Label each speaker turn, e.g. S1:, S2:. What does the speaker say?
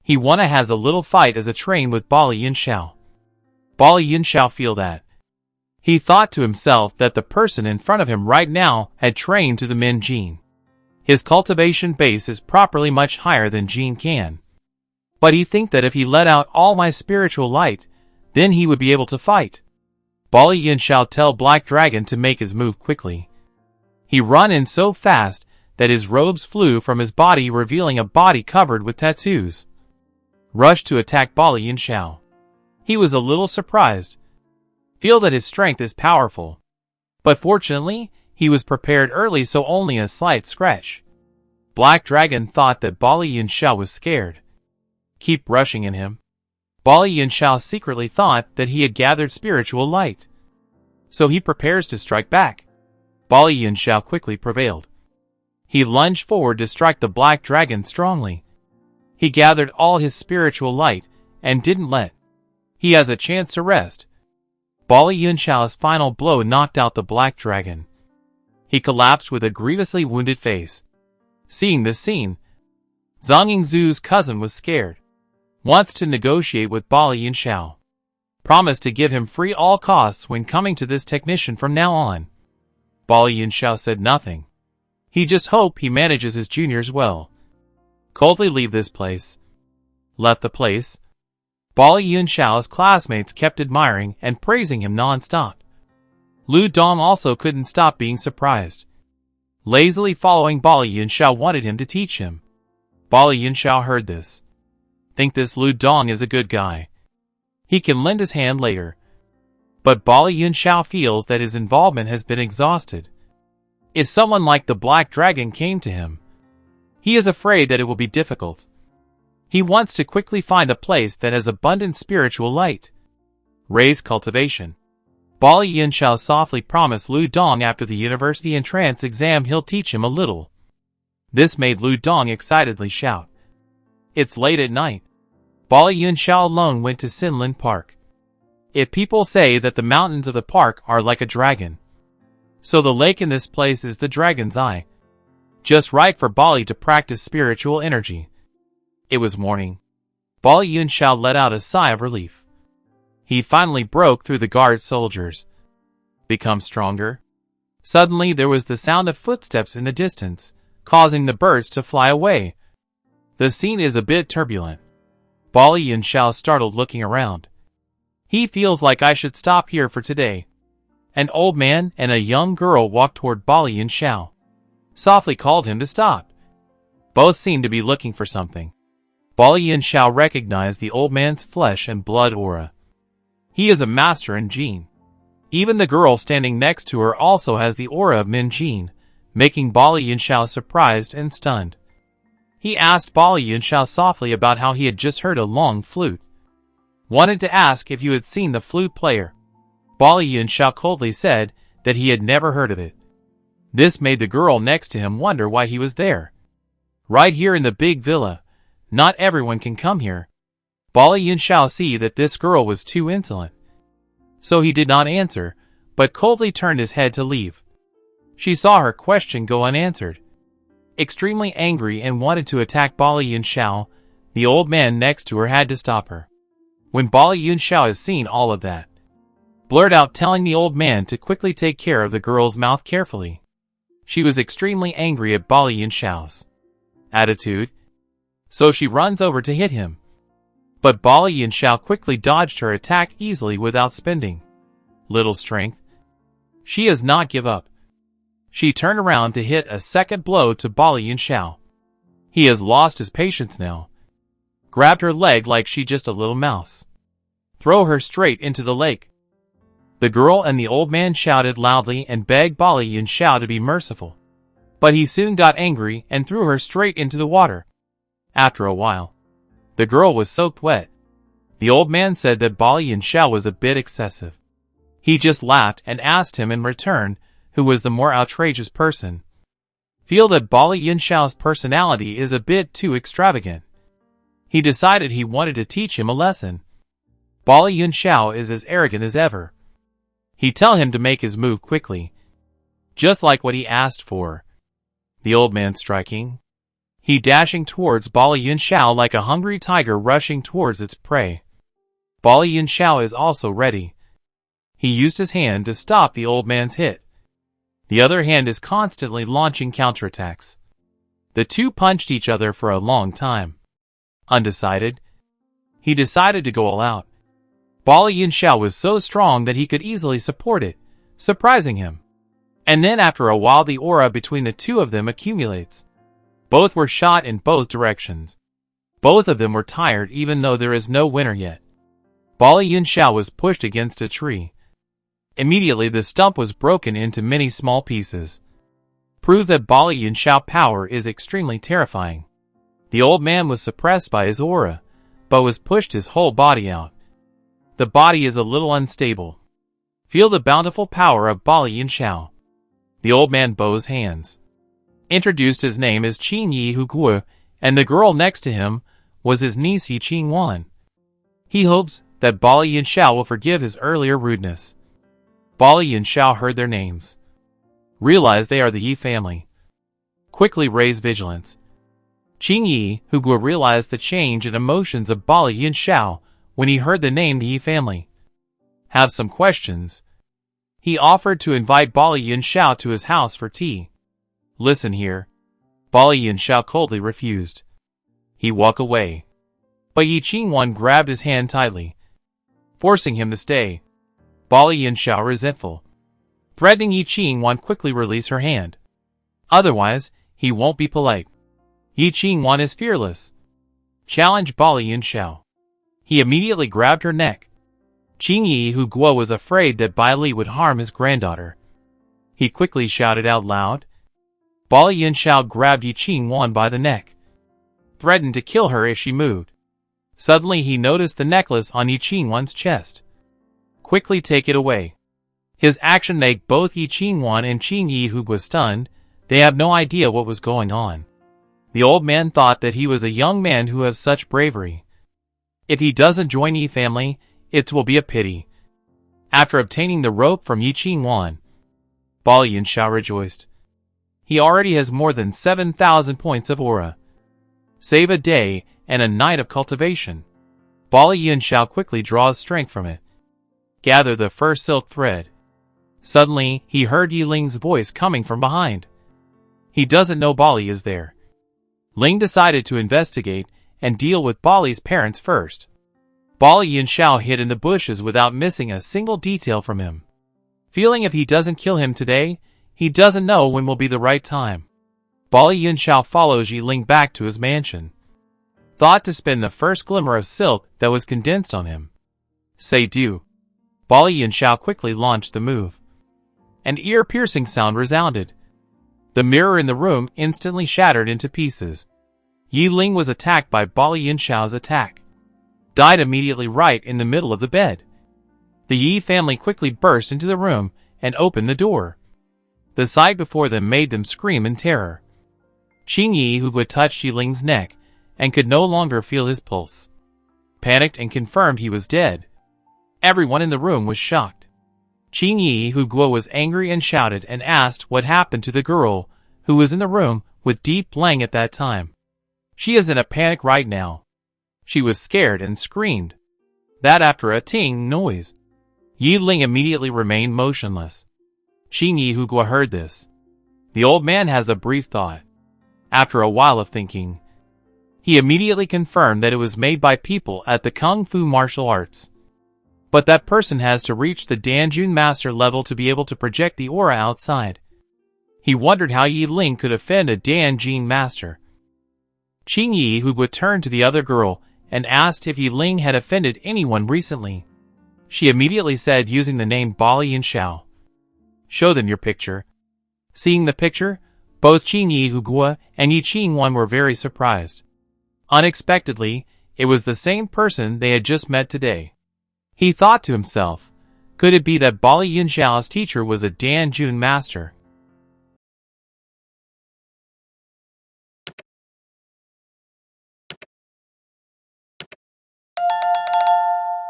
S1: He wanna has a little fight as a train with Bai Li Yun Xiao. Bai Li Yun Xiao feel that. He thought to himself that the person in front of him right now had trained to the Min gene. His cultivation base is properly much higher than Gene can. But he think that if he let out all my spiritual light, then he would be able to fight. Bai Li Yun Xiao tell Black Dragon to make his move quickly. He run in so fast that his robes flew from his body, revealing a body covered with tattoos. Rushed to attack Bai Li Yun Xiao. He was a little surprised. Feel that his strength is powerful. But fortunately, he was prepared early, so only a slight scratch. Black Dragon thought that Bai Li Yun Xiao was scared. Keep rushing in him. Bai Li Yun Xiao secretly thought that he had gathered spiritual light. So he prepares to strike back. Bai Li Yun Xiao quickly prevailed. He lunged forward to strike the Black Dragon strongly. He gathered all his spiritual light and didn't let. He has a chance to rest. Bai Li Yun Xiao's final blow knocked out the Black Dragon. He collapsed with a grievously wounded face. Seeing this scene, Zhang Yingzu's cousin was scared. Wants to negotiate with Bai Li Yun Xiao. Promised to give him free all costs when coming to this technician from now on. Bai Li Yun Xiao said nothing. He just hoped he manages his juniors well. Coldly leave this place. Left the place. Bai Li Yun Xiao's classmates kept admiring and praising him non-stop. Lu Dong also couldn't stop being surprised. Lazily following Bai Li Yun Xiao wanted him to teach him. Bai Li Yun Xiao heard this. Think this Lu Dong is a good guy. He can lend his hand later. But Bai Li Yun Xiao feels that his involvement has been exhausted. If someone like the Black Dragon came to him, he is afraid that it will be difficult. He wants to quickly find a place that has abundant spiritual light. Raise cultivation. Bai Li Yun Xiao softly promised Lu Dong after the university entrance exam he'll teach him a little. This made Lu Dong excitedly shout. It's late at night. Bai Li Yun Xiao alone went to Sinlin Park. If people say that the mountains of the park are like a dragon, so the lake in this place is the dragon's eye. Just right for Bai Li to practice spiritual energy. It was morning. Bai Li Yun Xiao let out a sigh of relief. He finally broke through the guard soldiers. Become stronger. Suddenly there was the sound of footsteps in the distance, causing the birds to fly away. The scene is a bit turbulent. Bai Li Yun Xiao startled, looking around. He feels like I should stop here for today. An old man and a young girl walked toward Bai Li Yun Xiao. Softly called him to stop. Both seemed to be looking for something. Bai Li Yun Xiao recognized the old man's flesh and blood aura. He is a master in Jin. Even the girl standing next to her also has the aura of Min Jin, making Bai Li Yun Xiao surprised and stunned. He asked Bai Li Yun Xiao softly about how he had just heard a long flute. Wanted to ask if you had seen the flute player. Bai Li Yun Xiao coldly said that he had never heard of it. This made the girl next to him wonder why he was there. Right here in the big villa. Not everyone can come here. Bai Li Yun Xiao see that this girl was too insolent. So he did not answer, but coldly turned his head to leave. She saw her question go unanswered. Extremely angry and wanted to attack Bai Li Yun Xiao, the old man next to her had to stop her. When Bai Li Yun Xiao has seen all of that, blurted out telling the old man to quickly take care of the girl's mouth carefully. She was extremely angry at Bai Li Yun Xiao's attitude, so she runs over to hit him. But Bai Li Yun Xiao quickly dodged her attack easily without spending little strength. She does not give up. She turned around to hit a second blow to Bai Li Yun Xiao. He has lost his patience now. Grabbed her leg like she just a little mouse. Throw her straight into the lake. The girl and the old man shouted loudly and begged Bai Li Yun Xiao to be merciful. But he soon got angry and threw her straight into the water. After a while, the girl was soaked wet. The old man said that Bai Li Yun Xiao was a bit excessive. He just laughed and asked him in return who was the more outrageous person. Feel that Bai Li Yun Xiao's personality is a bit too extravagant. He decided he wanted to teach him a lesson. Bai Li Yun Xiao is as arrogant as ever. He tell him to make his move quickly, just like what he asked for. The old man striking. he dashing towards Bai Li Yun Xiao like a hungry tiger rushing towards its prey. Bai Li Yun Xiao is also ready. He used his hand to stop the old man's hit. The other hand is constantly launching counterattacks. The two punched each other for a long time. Undecided, he decided to go all out. Bai Li Yun Xiao was so strong that he could easily support it, surprising him. And then after a while the aura between the two of them accumulates. Both were shot in both directions. Both of them were tired even though there is no winner yet. Bai Li Yun Xiao was pushed against a tree. Immediately the stump was broken into many small pieces. Prove that Bai Li Yun Xiao power is extremely terrifying. The old man was suppressed by his aura, but was pushed his whole body out. The body is a little unstable. Feel the bountiful power of Bai Li Yun Xiao. The old man bows hands. Introduced his name as Qing Yi Hu Guo, and the girl next to him was his niece Yi Qing Wan. He hopes that Bai Li Yun Xiao will forgive his earlier rudeness. Bai Li Yun Xiao heard their names. Realized they are the Yi family. Quickly raised vigilance. Qing Yi Hu Guo realized the change in emotions of Bai Li Yun Xiao when he heard the name the Yi family. Have some questions. He offered to invite Bai Li Yun Xiao to his house for tea. Listen here. Bai Li Yun Xiao coldly refused. He walked away. But Yi Qing Wan grabbed his hand tightly, forcing him to stay. Bai Li Yun Xiao resentful, threatening Yi Qing Wan quickly release her hand. Otherwise, he won't be polite. Yi Qing Wan is fearless. Challenged Bai Li Yun Xiao. He immediately grabbed her neck. Qing Yi Hu Guo was afraid that Bai Li would harm his granddaughter. He quickly shouted out loud. Bai Li Yun Xiao grabbed Yi Qing Wan by the neck, threatened to kill her if she moved. Suddenly he noticed the necklace on Yi Qing Wan's chest. Quickly take it away. His action made both Yi Qing Wan and Qing Yi Hu Guo stunned. They have no idea what was going on. The old man thought that he was a young man who has such bravery. If he doesn't join Yi family, it will be a pity. After obtaining the rope from Yi Qing Wan, Bai Li Yun Xiao rejoiced. He already has more than 7,000 points of aura. Save a day and a night of cultivation. Bai Li Yun Xiao quickly draws strength from it. Gather the first silk thread. Suddenly, he heard Yi Ling's voice coming from behind. He doesn't know Bai Li is there. Ling decided to investigate and deal with Bai Li's parents first. Bai Li Yun Xiao hid in the bushes without missing a single detail from him. Feeling if he doesn't kill him today, he doesn't know when will be the right time. Bai Li Yun Xiao follows Yi Ling back to his mansion. Thought to spin the first glimmer of silk that was condensed on him. Say do. Bai Li Yun Xiao quickly launched the move. An ear-piercing sound resounded. The mirror in the room instantly shattered into pieces. Yi Ling was attacked by Bai Li Yun Xiao's attack. Died immediately right in the middle of the bed. The Yi family quickly burst into the room and opened the door. The sight before them made them scream in terror. Qing Yi Hu Guo touched Yi Ling's neck and could no longer feel his pulse. Panicked and confirmed he was dead. Everyone in the room was shocked. Qing Yi Hu Guo was angry and shouted and asked what happened to the girl who was in the room with Deep Lang at that time. She is in a panic right now. She was scared and screamed. That after a ting noise. Yi Ling immediately remained motionless. Qing Yi Hu Guo heard this. The old man has a brief thought. After a while of thinking, he immediately confirmed that it was made by people at the Kung Fu martial arts. But that person has to reach the Danjun master level to be able to project the aura outside. He wondered how Yi Ling could offend a Danjun master. Qing Yi Hu Guo turned to the other girl and asked if Yi Ling had offended anyone recently. She immediately said using the name Bai Li Yun Xiao. Show them your picture. Seeing the picture, both Qing Yi Hu Guo and Yi Qing Wan were very surprised. Unexpectedly, it was the same person they had just met today. He thought to himself, could it be that Bai Li Yun Xiao's teacher was a Danjun master?